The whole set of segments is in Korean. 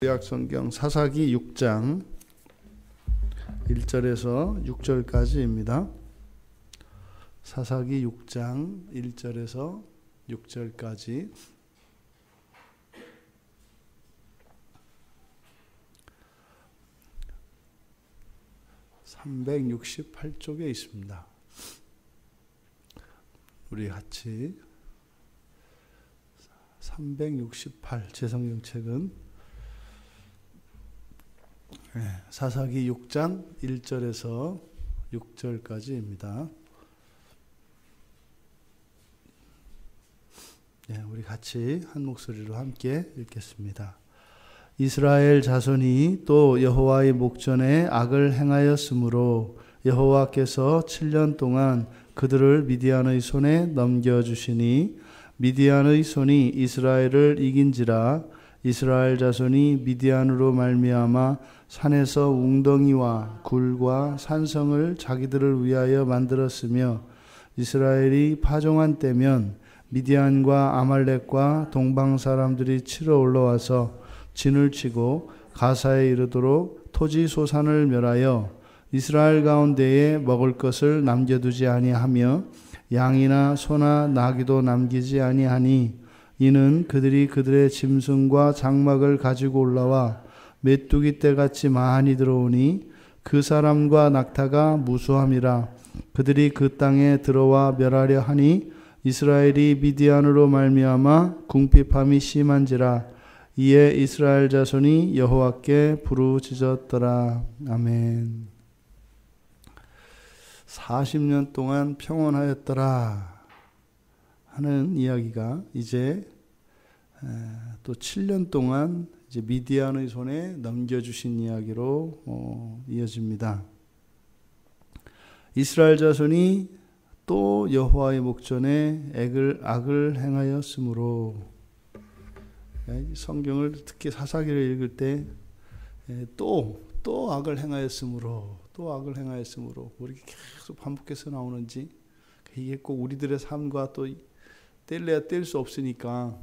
구약성경 사사기 6장 1절에서 6절까지입니다. 사사기 6장 1절에서 6절까지. (368쪽에) 있습니다. 우리 같이 368 제 성경책은 사사기 6장 1절에서 6절까지입니다. 우리 같이 한 목소리로 함께 읽겠습니다. 이스라엘 자손이 또 여호와의 목전에 악을 행하였으므로 여호와께서 7년 동안 그들을 미디안의 손에 넘겨주시니 미디안의 손이 이스라엘을 이긴지라. 이스라엘 자손이 미디안으로 말미암아 산에서 웅덩이와 굴과 산성을 자기들을 위하여 만들었으며 이스라엘이 파종한 때면 미디안과 아말렉과 동방 사람들이 치러 올라와서 진을 치고 가사에 이르도록 토지 소산을 멸하여 이스라엘 가운데에 먹을 것을 남겨두지 아니하며 양이나 소나 나귀도 남기지 아니하니 이는 그들이 그들의 짐승과 장막을 가지고 올라와 메뚜기 떼같이 많이 들어오니 그 사람과 낙타가 무수함이라. 그들이 그 땅에 들어와 멸하려 하니 이스라엘이 미디안으로 말미암아 궁핍함이 심한지라. 이에 이스라엘 자손이 여호와께 부르짖었더라. 아멘. 40년 동안 평온하였더라 하는 이야기가 이제 또 7년 동안 이제 미디안의 손에 넘겨주신 이야기로 이어집니다. 이스라엘 자손이 또 여호와의 목전에 악을 행하였으므로. 성경을 특히 사사기를 읽을 때 또 악을 행하였으므로, 또 악을 행하였으므로 이렇게 계속 반복해서 나오는지, 이게 꼭 우리들의 삶과 또 뗄래야 뗄 수 없으니까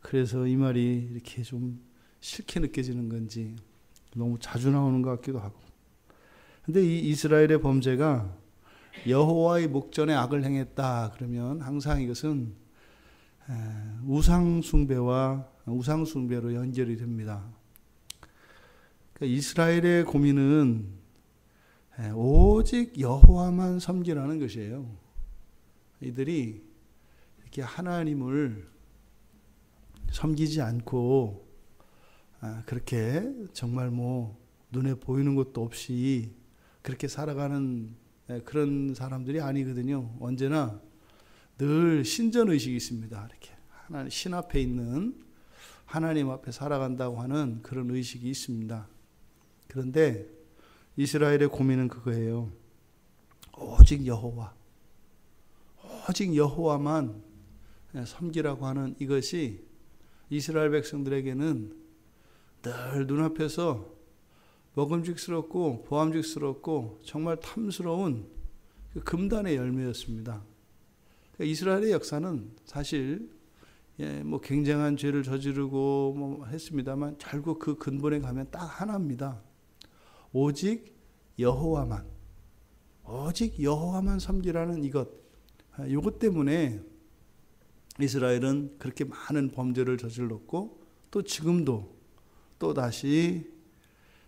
그래서 이 말이 이렇게 좀 싫게 느껴지는 건지 너무 자주 나오는 것 같기도 하고. 근데 이 이스라엘의 범죄가 여호와의 목전에 악을 행했다 그러면 항상 이것은 우상숭배로 연결이 됩니다. 그러니까 이스라엘의 고민은 오직 여호와만 섬기라는 것이에요. 이들이 이렇게 하나님을 섬기지 않고 그렇게 정말 눈에 보이는 것도 없이 그렇게 살아가는 그런 사람들이 아니거든요. 언제나 늘 신전의식이 있습니다. 이렇게 하나님 신 앞에 있는 하나님 앞에 살아간다고 하는 그런 의식이 있습니다. 그런데 이스라엘의 고민은 그거예요. 오직 여호와만 섬기라고 하는 이것이 이스라엘 백성들에게는 늘 눈앞에서 먹음직스럽고 보암직스럽고 정말 탐스러운 금단의 열매였습니다. 이스라엘의 역사는 사실 굉장한 죄를 저지르고 했습니다만 결국 그 근본에 가면 딱 하나입니다. 오직 여호와만 섬기라는 이것 때문에 이스라엘은 그렇게 많은 범죄를 저질렀고 또 지금도 또 다시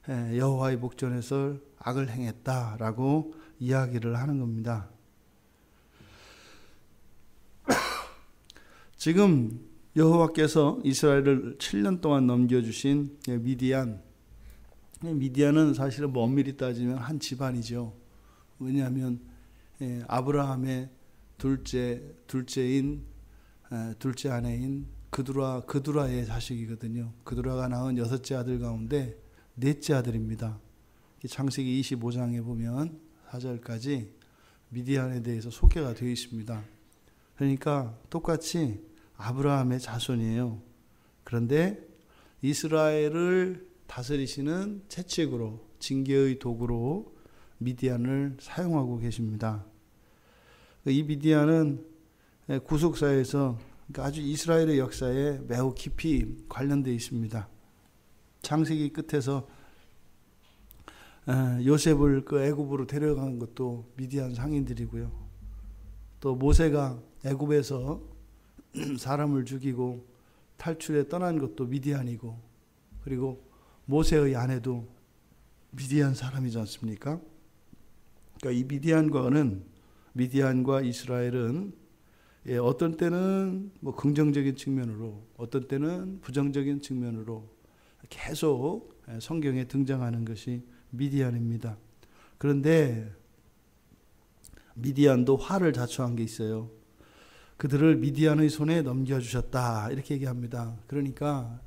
여호와의 목전에서 악을 행했다라고 이야기를 하는 겁니다. 지금 여호와께서 이스라엘을 7년 동안 넘겨주신 미디안은 사실은 엄밀히 따지면 한 집안이죠. 왜냐하면 아브라함의 둘째 아내인 그두라의 자식이거든요. 그두라가 낳은 6째 아들 가운데 4째 아들입니다. 창세기 25장에 보면 4절까지 미디안에 대해서 소개가 되어 있습니다. 그러니까 똑같이 아브라함의 자손이에요. 그런데 이스라엘을 다스리시는 채찍으로, 징계의 도구로 미디안을 사용하고 계십니다. 이 미디안은 구속사에서 아주 이스라엘의 역사에 매우 깊이 관련되어 있습니다. 창세기 끝에서 요셉을 그 애굽으로 데려간 것도 미디안 상인들이고요. 또 모세가 애굽에서 사람을 죽이고 탈출해 떠난 것도 미디안이고, 그리고 모세의 아내도 미디안 사람이지 않습니까? 그러니까 이 미디안과 이스라엘은 어떤 때는 뭐 긍정적인 측면으로, 어떤 때는 부정적인 측면으로 계속 성경에 등장하는 것이 미디안입니다. 그런데 미디안도 화를 자초한 게 있어요. 그들을 미디안의 손에 넘겨주셨다, 이렇게 얘기합니다. 그러니까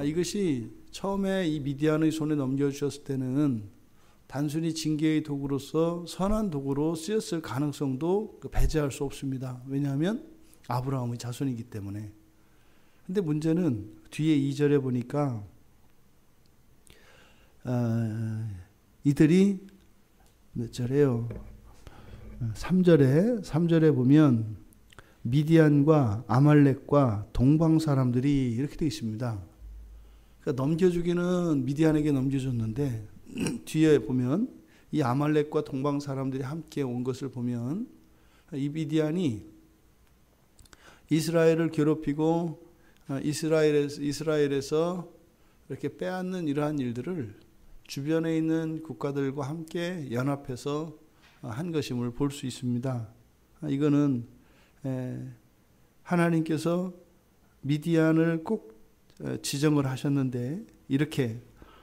이것이 처음에 이 미디안의 손에 넘겨주셨을 때는 단순히 징계의 도구로서 선한 도구로 쓰였을 가능성도 배제할 수 없습니다. 왜냐하면 아브라함의 자손이기 때문에. 근데 문제는 뒤에 2절에 보니까 이들이 몇 절에요? 3절에 보면 미디안과 아말렉과 동방 사람들이 이렇게 되어 있습니다. 그러니까 넘겨주기는 미디안에게 넘겨줬는데 뒤에 보면 이 아말렉과 동방 사람들이 함께 온 것을 보면 이 미디안이 이스라엘을 괴롭히고 이스라엘에서 이렇게 빼앗는 이러한 일들을 주변에 있는 국가들과 함께 연합해서 한 것임을 볼 수 있습니다. 이거는 하나님께서 미디안을 꼭 지정을 하셨는데 이렇게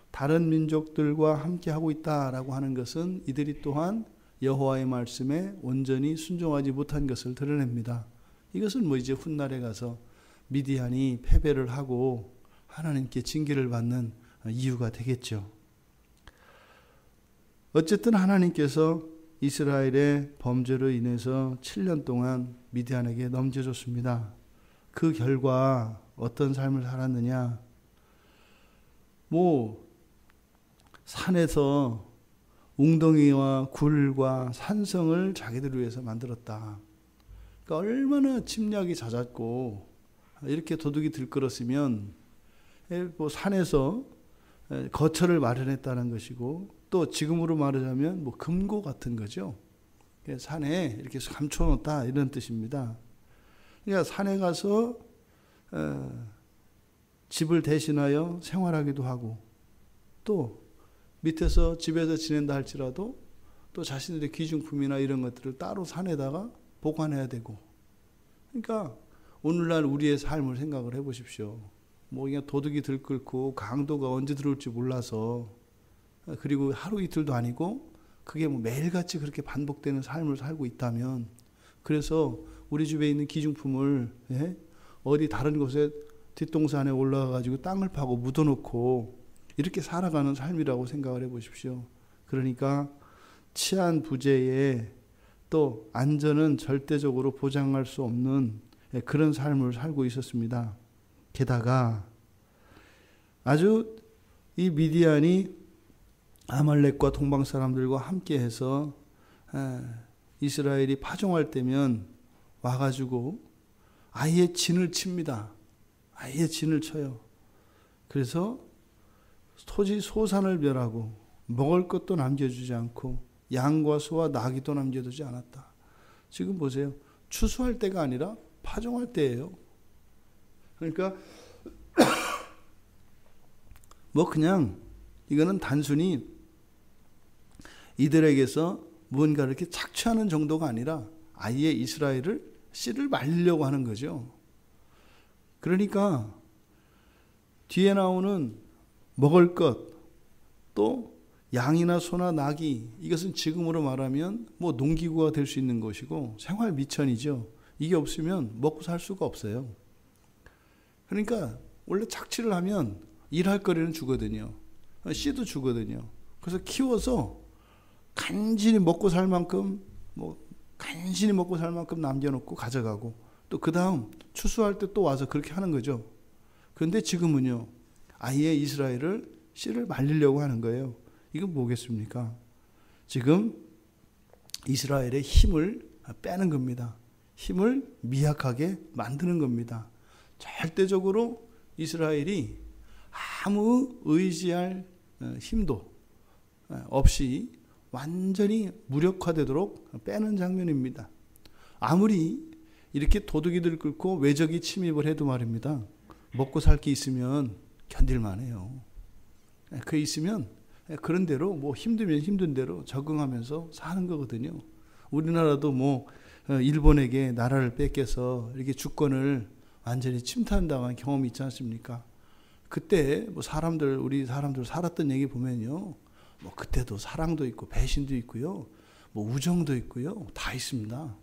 다른 민족들과 함께 하고 있다라고 하는 것은 이들이 또한 여호와의 말씀에 온전히 순종하지 못한 것을 드러냅니다. 이것은 뭐 이제 훗날에 가서 미디안이 패배를 하고 하나님께 징계를 받는 이유가 되겠죠. 어쨌든 하나님께서 이스라엘의 범죄로 인해서 7년 동안 미디안에게 넘겨줬습니다. 그 결과 어떤 삶을 살았느냐? 산에서 웅덩이와 굴과 산성을 자기들을 위해서 만들었다. 그러니까 얼마나 침략이 잦았고 이렇게 도둑이 들끓었으면 산에서 거처를 마련했다는 것이고, 또 지금으로 말하자면 금고 같은 거죠. 산에 이렇게 감춰놓았다, 이런 뜻입니다. 그러니까 산에 가서 집을 대신하여 생활하기도 하고, 또 밑에서 집에서 지낸다 할지라도 또 자신들의 귀중품이나 이런 것들을 따로 산에다가 보관해야 되고. 그러니까 오늘날 우리의 삶을 생각을 해보십시오. 그냥 도둑이 들끓고 강도가 언제 들어올지 몰라서, 그리고 하루 이틀도 아니고 그게 매일같이 그렇게 반복되는 삶을 살고 있다면, 그래서 우리 집에 있는 귀중품을 어디 다른 곳에 뒷동산에 올라가가지고 땅을 파고 묻어놓고 이렇게 살아가는 삶이라고 생각을 해보십시오. 그러니까 치안 부재에 또 안전은 절대적으로 보장할 수 없는 그런 삶을 살고 있었습니다. 게다가 아주 이 미디안이 아말렉과 동방 사람들과 함께 해서 이스라엘이 파종할 때면 와가지고 아예 진을 칩니다. 아예 진을 쳐요. 그래서 토지 소산을 멸하고 먹을 것도 남겨주지 않고 양과 소와 나귀도 남겨두지 않았다. 지금 보세요. 추수할 때가 아니라 파종할 때예요. 그러니까 그냥 이거는 단순히 이들에게서 무언가 이렇게 착취하는 정도가 아니라 아예 이스라엘을 씨를 말리려고 하는 거죠. 그러니까 뒤에 나오는 먹을 것, 또 양이나 소나 낙이, 이것은 지금으로 말하면 농기구가 될 수 있는 것이고 생활 미천이죠. 이게 없으면 먹고 살 수가 없어요. 그러니까 원래 착취를 하면 일할 거리는 주거든요. 씨도 주거든요. 그래서 키워서 간신히 먹고 살 만큼 남겨놓고 가져가고, 또 그 다음 추수할 때 또 와서 그렇게 하는 거죠. 그런데 지금은요, 아예 이스라엘을 씨를 말리려고 하는 거예요. 이건 뭐겠습니까? 지금 이스라엘의 힘을 빼는 겁니다. 힘을 미약하게 만드는 겁니다. 절대적으로 이스라엘이 아무 의지할 힘도 없이 완전히 무력화되도록 빼는 장면입니다. 아무리 이렇게 도둑이들 끓고 외적이 침입을 해도 말입니다. 먹고 살 게 있으면 견딜만 해요. 그 있으면 그런 대로 뭐 힘들면 힘든 대로 적응하면서 사는 거거든요. 우리나라도 뭐 일본에게 나라를 뺏겨서 이렇게 주권을 완전히 침탈당한 경험이 있지 않습니까? 그때 뭐 우리 사람들 살았던 얘기 보면요. 뭐 그때도 사랑도 있고 배신도 있고요. 뭐 우정도 있고요. 다 있습니다.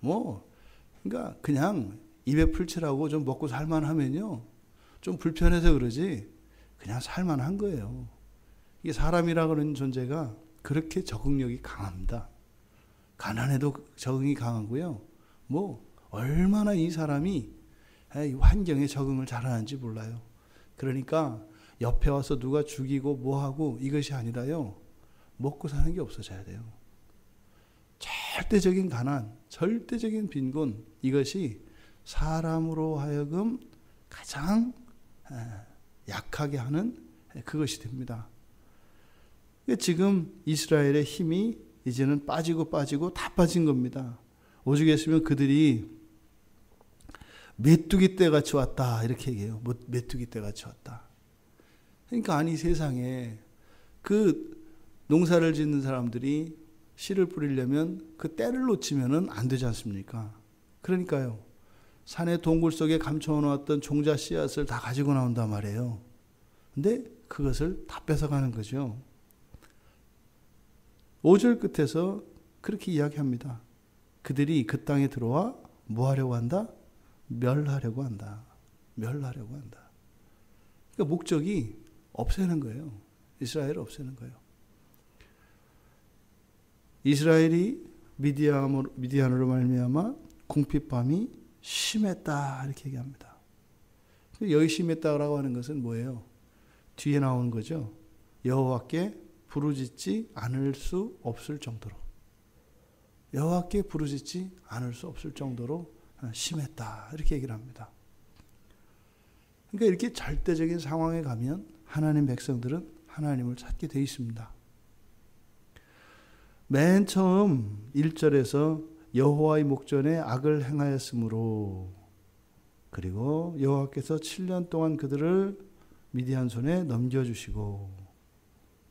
그러니까 그냥 입에 풀칠하고 좀 먹고 살만하면요. 좀 불편해서 그러지 그냥 살만한 거예요. 이게 사람이라 그러는 존재가 그렇게 적응력이 강합니다. 가난해도 적응이 강하고요. 얼마나 이 사람이 이 환경에 적응을 잘하는지 몰라요. 그러니까 옆에 와서 누가 죽이고 뭐하고 이것이 아니라요. 먹고 사는 게 없어져야 돼요. 절대적인 가난, 절대적인 빈곤, 이것이 사람으로 하여금 가장 약하게 하는 그것이 됩니다. 지금 이스라엘의 힘이 이제는 빠지고 다 빠진 겁니다. 오죽했으면 그들이 메뚜기 떼같이 왔다 이렇게 얘기해요. 메뚜기 떼같이 왔다. 그러니까 아니 세상에 그 농사를 짓는 사람들이 씨를 뿌리려면 그 때를 놓치면은 안 되지 않습니까? 그러니까요. 산의 동굴 속에 감춰놓았던 종자 씨앗을 다 가지고 나온단 말이에요. 근데 그것을 다 뺏어가는 거죠. 5절 끝에서 그렇게 이야기합니다. 그들이 그 땅에 들어와 뭐 하려고 한다? 멸하려고 한다. 멸하려고 한다. 그러니까 목적이 없애는 거예요. 이스라엘을 없애는 거예요. 이스라엘이 미디안으로 말미암아 궁핍함이 심했다 이렇게 얘기합니다. 여기 심했다라고 하는 것은 뭐예요? 뒤에 나오는 거죠. 여호와께 부르짖지 않을 수 없을 정도로. 여호와께 부르짖지 않을 수 없을 정도로 심했다 이렇게 얘기를 합니다. 그러니까 이렇게 절대적인 상황에 가면 하나님 백성들은 하나님을 찾게 되어 있습니다. 맨 처음 1절에서 여호와의 목전에 악을 행하였으므로 그리고 여호와께서 7년 동안 그들을 미디안 손에 넘겨주시고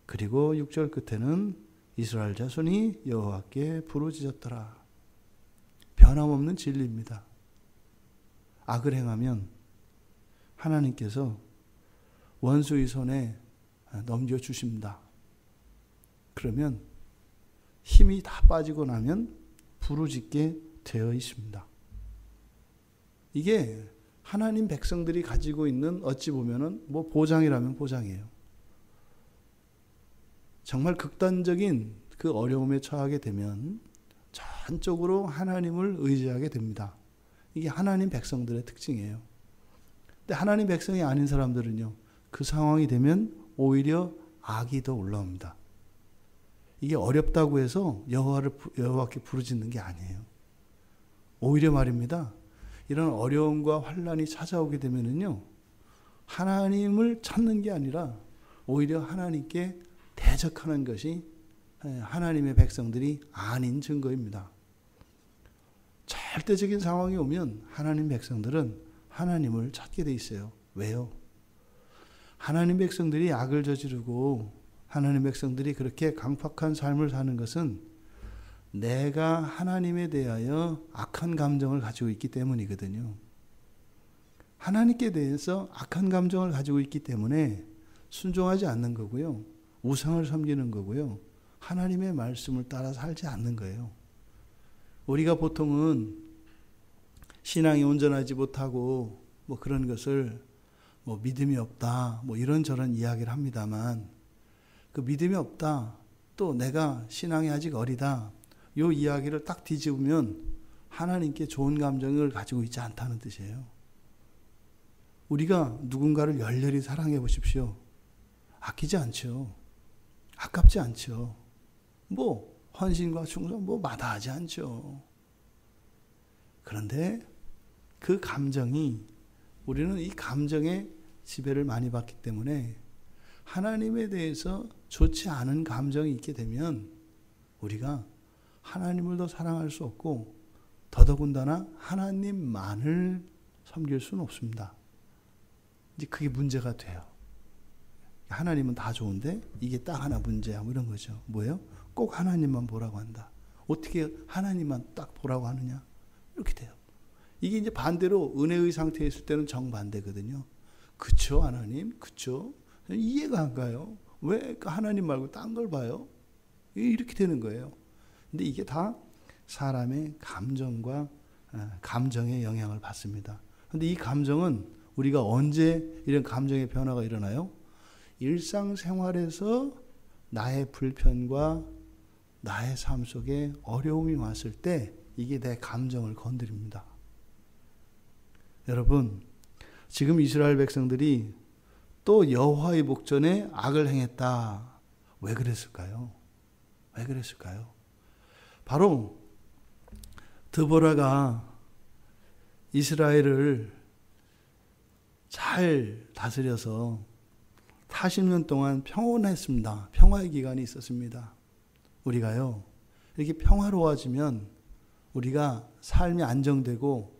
그리고 6절 끝에는 이스라엘 자손이 여호와께 부르짖었더라. 변함없는 진리입니다. 악을 행하면 하나님께서 원수의 손에 넘겨주십니다. 그러면 힘이 다 빠지고 나면 부르짖게 되어 있습니다. 이게 하나님 백성들이 가지고 있는 어찌 보면은 뭐 보장이라면 보장이에요. 정말 극단적인 그 어려움에 처하게 되면 전적으로 하나님을 의지하게 됩니다. 이게 하나님 백성들의 특징이에요. 근데 하나님 백성이 아닌 사람들은요. 그 상황이 되면 오히려 악이 더 올라옵니다. 이게 어렵다고 해서 여호와께 부르짖는 게 아니에요. 오히려 말입니다. 이런 어려움과 환난이 찾아오게 되면은요. 하나님을 찾는 게 아니라 오히려 하나님께 대적하는 것이 하나님의 백성들이 아닌 증거입니다. 절대적인 상황이 오면 하나님 백성들은 하나님을 찾게 돼 있어요. 왜요? 하나님 백성들이 악을 저지르고 하나님 백성들이 그렇게 강팍한 삶을 사는 것은 내가 하나님에 대하여 악한 감정을 가지고 있기 때문이거든요. 하나님께 대해서 악한 감정을 가지고 있기 때문에 순종하지 않는 거고요. 우상을 섬기는 거고요. 하나님의 말씀을 따라 살지 않는 거예요. 우리가 보통은 신앙이 온전하지 못하고 뭐 그런 것을 뭐 믿음이 없다 뭐 이런저런 이야기를 합니다만 그 믿음이 없다 또 내가 신앙이 아직 어리다 이 이야기를 딱 뒤집으면 하나님께 좋은 감정을 가지고 있지 않다는 뜻이에요. 우리가 누군가를 열렬히 사랑해 보십시오. 아끼지 않죠. 아깝지 않죠. 뭐 헌신과 충성 뭐 마다하지 않죠. 그런데 그 감정이 우리는 이 감정에 지배를 많이 받기 때문에 하나님에 대해서 좋지 않은 감정이 있게 되면 우리가 하나님을 더 사랑할 수 없고 더더군다나 하나님만을 섬길 수는 없습니다. 이제 그게 문제가 돼요. 하나님은 다 좋은데 이게 딱 하나 문제야. 뭐 이런 거죠. 뭐예요? 꼭 하나님만 보라고 한다. 어떻게 하나님만 딱 보라고 하느냐? 이렇게 돼요. 이게 이제 반대로 은혜의 상태에 있을 때는 정반대거든요. 그쵸, 하나님? 그쵸? 이해가 안 가요. 왜 하나님 말고 딴 걸 봐요? 이렇게 되는 거예요. 근데 이게 다 사람의 감정과 감정의 영향을 받습니다. 근데 이 감정은 우리가 언제 이런 감정의 변화가 일어나요? 일상생활에서 나의 불편과 나의 삶 속에 어려움이 왔을 때 이게 내 감정을 건드립니다. 여러분, 지금 이스라엘 백성들이 또 여호와의 목전에 악을 행했다. 왜 그랬을까요? 왜 그랬을까요? 바로 드보라가 이스라엘을 잘 다스려서 40년 동안 평온했습니다. 평화의 기간이 있었습니다. 우리가요, 이렇게 평화로워지면 우리가 삶이 안정되고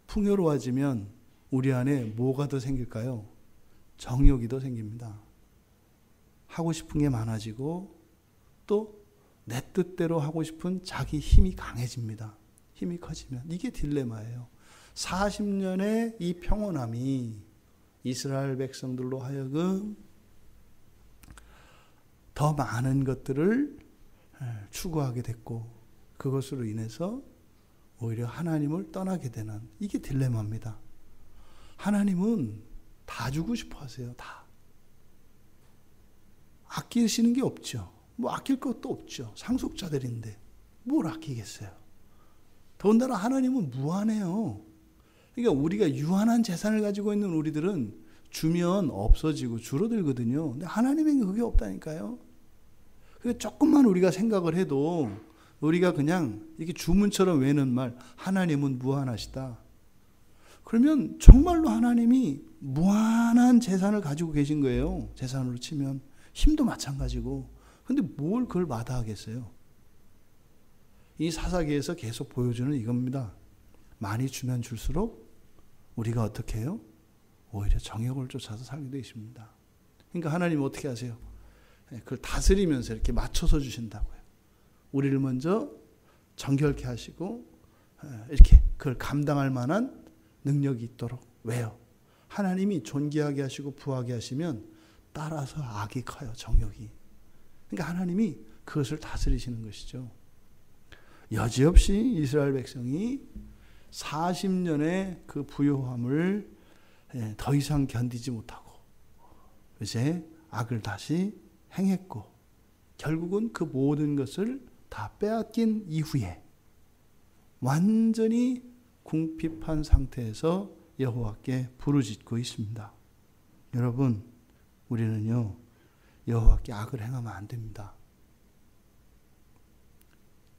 풍요로워지면 우리 안에 뭐가 더 생길까요? 정욕이 더 생깁니다. 하고 싶은 게 많아지고 또 내 뜻대로 하고 싶은 자기 힘이 강해집니다. 힘이 커지면. 이게 딜레마예요. 40년의 이 평온함이 이스라엘 백성들로 하여금 더 많은 것들을 추구하게 됐고 그것으로 인해서 오히려 하나님을 떠나게 되는 이게 딜레마입니다. 하나님은 다 주고 싶어 하세요. 다. 아끼시는 게 없죠. 뭐 아낄 것도 없죠. 상속자들인데 뭘 아끼겠어요. 더군다나 하나님은 무한해요. 그러니까 우리가 유한한 재산을 가지고 있는 우리들은 주면 없어지고 줄어들거든요. 근데 하나님에게 그게 없다니까요. 그러니까 조금만 우리가 생각을 해도 우리가 그냥 이렇게 주문처럼 외는 말, 하나님은 무한하시다. 그러면 정말로 하나님이 무한한 재산을 가지고 계신 거예요. 재산으로 치면. 힘도 마찬가지고. 근데 뭘 그걸 마다하겠어요? 이 사사기에서 계속 보여주는 이겁니다. 많이 주면 줄수록 우리가 어떻게 해요? 오히려 정욕을 쫓아서 살게 되어 있습니다. 그러니까 하나님 어떻게 하세요? 그걸 다스리면서 이렇게 맞춰서 주신다고요. 우리를 먼저 정결케 하시고 이렇게 그걸 감당할 만한 능력이 있도록. 왜요? 하나님이 존귀하게 하시고 부하게 하시면 따라서 악이 커요. 정욕이. 그러니까 하나님이 그것을 다스리시는 것이죠. 여지없이 이스라엘 백성이 40년의 그 부요함을 더 이상 견디지 못하고 이제 악을 다시 행했고 결국은 그 모든 것을 다 빼앗긴 이후에 완전히 궁핍한 상태에서 여호와께 부르짖고 있습니다. 여러분, 우리는요 여호와께 악을 행하면 안 됩니다.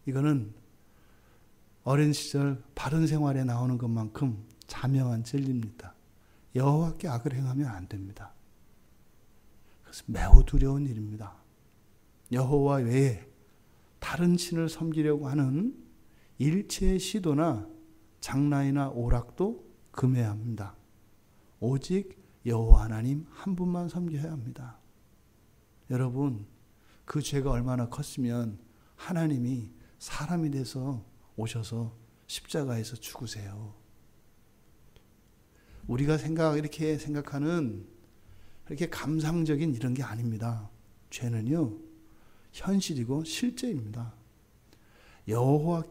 이거는 어린 시절 바른 생활에 나오는 것만큼 자명한 진리입니다. 여호와께 악을 행하면 안 됩니다. 그것은 매우 두려운 일입니다. 여호와 외에 다른 신을 섬기려고 하는 일체의 시도나 장난이나 오락도 금해야 합니다. 오직 여호와 하나님 한 분만 섬겨야 합니다. 여러분, 그 죄가 얼마나 컸으면 하나님이 사람이 돼서 오셔서 십자가에서 죽으세요. 우리가 이렇게 생각하는 이렇게 감상적인 이런 게 아닙니다. 죄는요, 현실이고 실제입니다. 여호와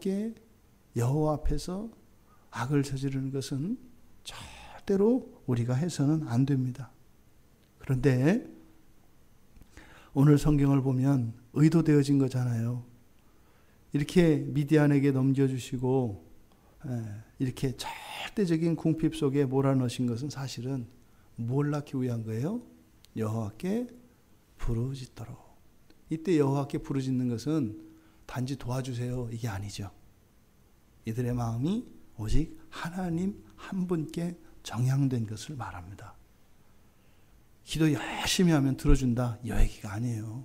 앞에서 악을 저지르는 것은 절대로 우리가 해서는 안 됩니다. 그런데 오늘 성경을 보면 의도되어진 거잖아요. 이렇게 미디안에게 넘겨주시고 이렇게 절대적인 궁핍 속에 몰아넣으신 것은 사실은 뭘 낳기 위한 거예요? 여호와께 부르짖도록. 이때 여호와께 부르짖는 것은 단지 도와주세요 이게 아니죠. 이들의 마음이 오직 하나님 한 분께 정향된 것을 말합니다. 기도 열심히 하면 들어준다. 이 얘기가 아니에요.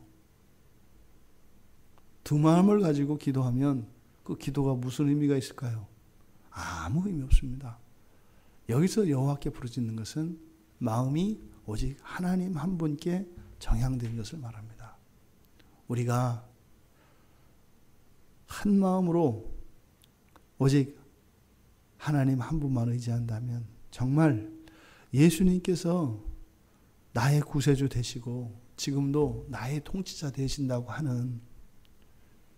두 마음을 가지고 기도하면 그 기도가 무슨 의미가 있을까요? 아무 의미 없습니다. 여기서 여호와께 부르짖는 것은 마음이 오직 하나님 한 분께 정향된 것을 말합니다. 우리가 한 마음으로 오직 하나님 한 분만 의지한다면 정말 예수님께서 나의 구세주 되시고 지금도 나의 통치자 되신다고 하는,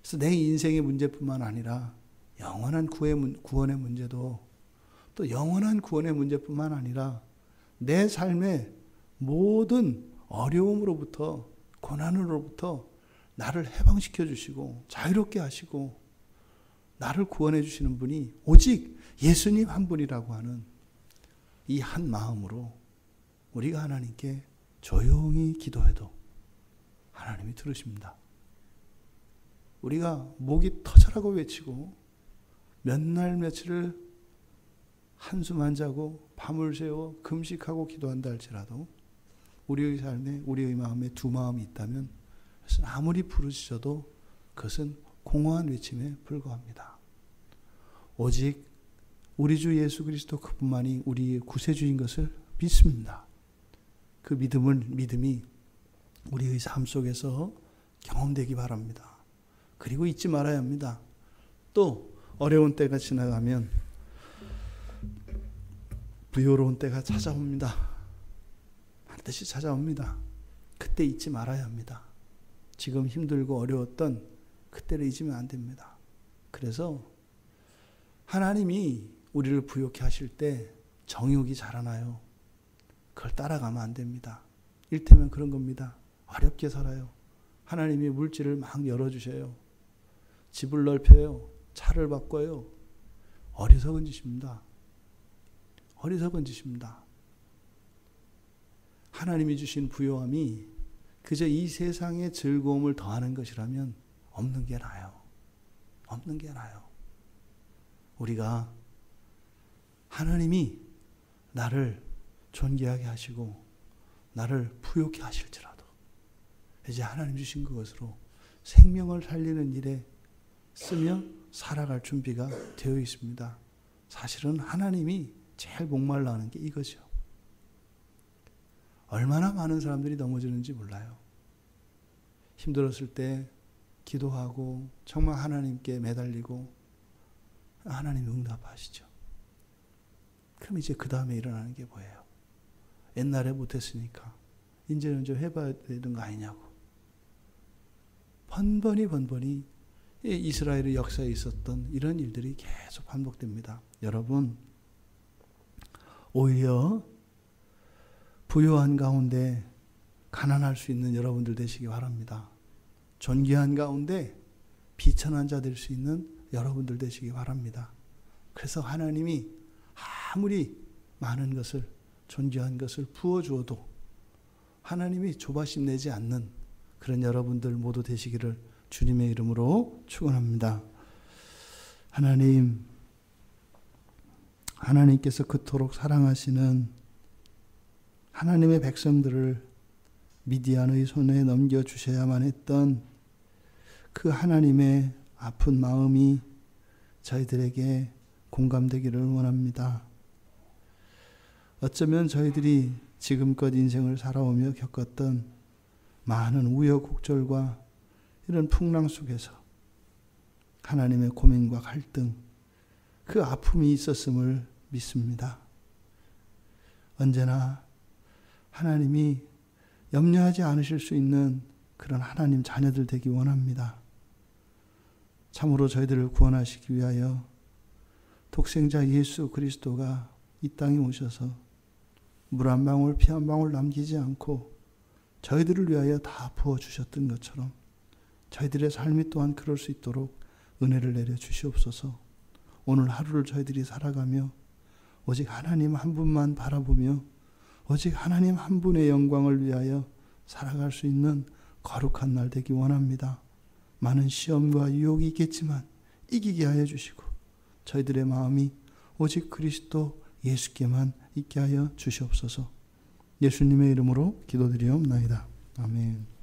그래서 내 인생의 문제뿐만 아니라 영원한 구원의 문제도, 또 영원한 구원의 문제뿐만 아니라 내 삶의 모든 어려움으로부터, 고난으로부터 나를 해방시켜 주시고 자유롭게 하시고 나를 구원해 주시는 분이 오직 예수님 한 분이라고 하는 이 한 마음으로 우리가 하나님께 조용히 기도해도 하나님이 들으십니다. 우리가 목이 터져라고 외치고 몇 날 며칠을 한숨 안 자고 밤을 새워 금식하고 기도한다 할지라도 우리의 삶에, 우리의 마음에 두 마음이 있다면 그것은 아무리 부르짖어도 그것은 공허한 외침에 불과합니다. 오직 우리 주 예수 그리스도 그분만이 우리의 구세주인 것을 믿습니다. 그 믿음이 우리의 삶 속에서 경험되기 바랍니다. 그리고 잊지 말아야 합니다. 또 어려운 때가 지나가면 부요로운 때가 찾아옵니다. 반드시 찾아옵니다. 그때 잊지 말아야 합니다. 지금 힘들고 어려웠던 그때를 잊으면 안 됩니다. 그래서 하나님이 우리를 부요케 하실 때 정욕이 자라나요. 그걸 따라가면 안 됩니다. 일테면 그런 겁니다. 어렵게 살아요. 하나님이 물질을 막 열어주셔요. 집을 넓혀요. 차를 바꿔요. 어리석은 짓입니다. 어리석은 짓입니다. 하나님이 주신 부요함이 그저 이 세상의 즐거움을 더하는 것이라면 없는 게 나아요. 없는 게 나아요. 우리가 하나님이 나를 존귀하게 하시고 나를 부요케 하실지라도 이제 하나님 주신 그것으로 생명을 살리는 일에 쓰며 살아갈 준비가 되어 있습니다. 사실은 하나님이 제일 목말라 하는 게 이거죠. 얼마나 많은 사람들이 넘어지는지 몰라요. 힘들었을 때 기도하고 정말 하나님께 매달리고 하나님이 응답하시죠. 그럼 이제 그 다음에 일어나는 게 뭐예요? 옛날에 못했으니까 이제는 좀 해봐야 되는 거 아니냐고. 번번이 이스라엘의 역사에 있었던 이런 일들이 계속 반복됩니다. 여러분, 오히려 부요한 가운데 가난할 수 있는 여러분들 되시기 바랍니다. 존귀한 가운데 비천한 자 될 수 있는 여러분들 되시기 바랍니다. 그래서 하나님이 아무리 많은 것을, 존귀한 것을 부어주어도 하나님이 조바심 내지 않는 그런 여러분들 모두 되시기를 주님의 이름으로 축원합니다. 하나님께서 그토록 사랑하시는 하나님의 백성들을 미디안의 손에 넘겨주셔야만 했던 그 하나님의 아픈 마음이 저희들에게 공감되기를 원합니다. 어쩌면 저희들이 지금껏 인생을 살아오며 겪었던 많은 우여곡절과 이런 풍랑 속에서 하나님의 고민과 갈등, 그 아픔이 있었음을 믿습니다. 언제나 하나님이 염려하지 않으실 수 있는 그런 하나님 자녀들 되기 원합니다. 참으로 저희들을 구원하시기 위하여 독생자 예수 그리스도가 이 땅에 오셔서 물 한 방울 피 한 방울 남기지 않고 저희들을 위하여 다 부어주셨던 것처럼 저희들의 삶이 또한 그럴 수 있도록 은혜를 내려 주시옵소서. 오늘 하루를 저희들이 살아가며 오직 하나님 한 분만 바라보며 오직 하나님 한 분의 영광을 위하여 살아갈 수 있는 거룩한 날 되기 원합니다. 많은 시험과 유혹이 있겠지만 이기게 하여 주시고 저희들의 마음이 오직 그리스도 예수께만 있게 하여 주시옵소서. 예수님의 이름으로 기도드리옵나이다. 아멘.